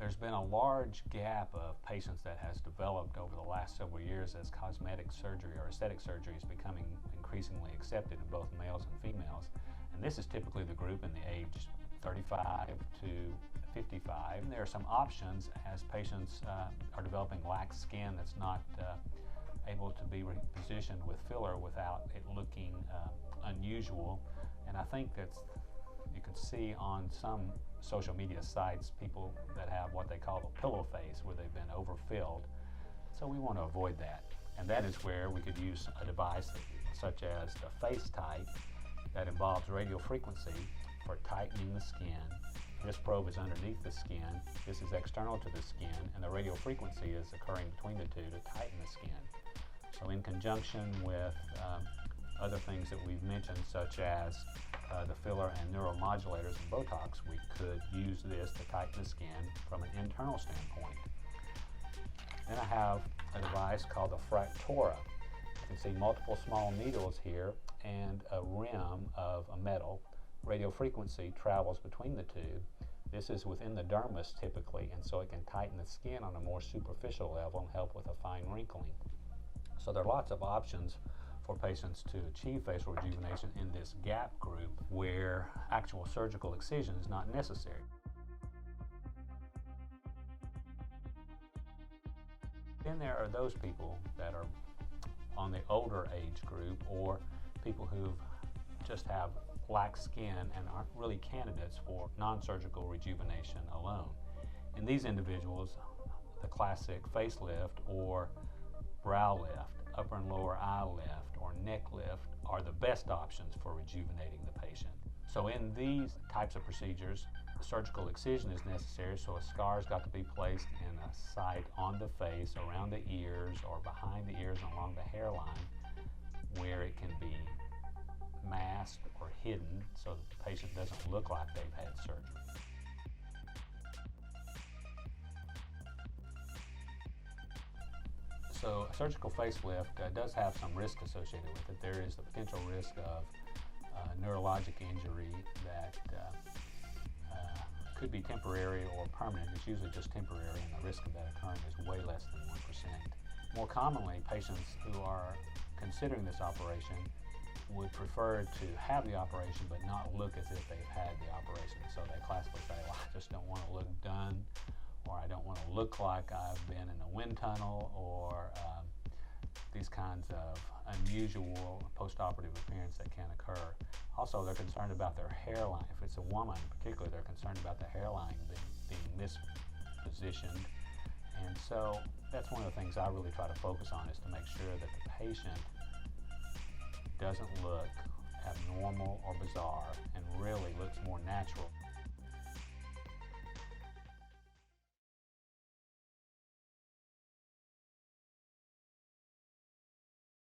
There's been a large gap of patients that has developed over the last several years as cosmetic surgery or aesthetic surgery is becoming increasingly accepted in both males and females. And this is typically the group in the age 35 to 55. And there are some options as patients are developing lax skin that's not able to be repositioned with filler without it looking unusual. And I think that's, you can see on some social media sites people that have what they call a pillow face, where they've been overfilled. So we want to avoid that. And that is where we could use a device such as the Face Tight that involves radio frequency for tightening the skin. This probe is underneath the skin, this is external to the skin, and the radio frequency is occurring between the two to tighten the skin. So in conjunction with other things that we've mentioned, such as the filler and neuromodulators and Botox, we could use this to tighten the skin from an internal standpoint. Then I have a device called the Fractora. You can see multiple small needles here and a rim of a metal. Radio frequency travels between the two. This is within the dermis typically, and so it can tighten the skin on a more superficial level and help with a fine wrinkling. So there are lots of options for patients to achieve facial rejuvenation in this gap group where actual surgical excision is not necessary. Then there are those people that are on the older age group, or people who just have lax skin and aren't really candidates for non-surgical rejuvenation alone. In these individuals, the classic facelift or brow lift, upper and lower eye lift, or neck lift are the best options for rejuvenating the patient. So in these types of procedures, surgical excision is necessary, so a scar's got to be placed in a site on the face, around the ears, or behind the ears and along the hairline, where it can be masked or hidden so that the patient doesn't look like they've had surgery. So a surgical facelift does have some risk associated with it. There is the potential risk of neurologic injury that could be temporary or permanent. It's usually just temporary, and the risk of that occurring is way less than 1%. More commonly, patients who are considering this operation would prefer to have the operation but not look as if they've had the operation. So they classically say, well, I just don't want to look done, or I don't want to look like I've been in a wind tunnel, or these kinds of unusual post-operative appearance that can occur. Also, they're concerned about their hairline. If it's a woman in particular, they're concerned about the hairline being mispositioned. And so that's one of the things I really try to focus on, is to make sure that the patient doesn't look abnormal or bizarre and really looks more natural.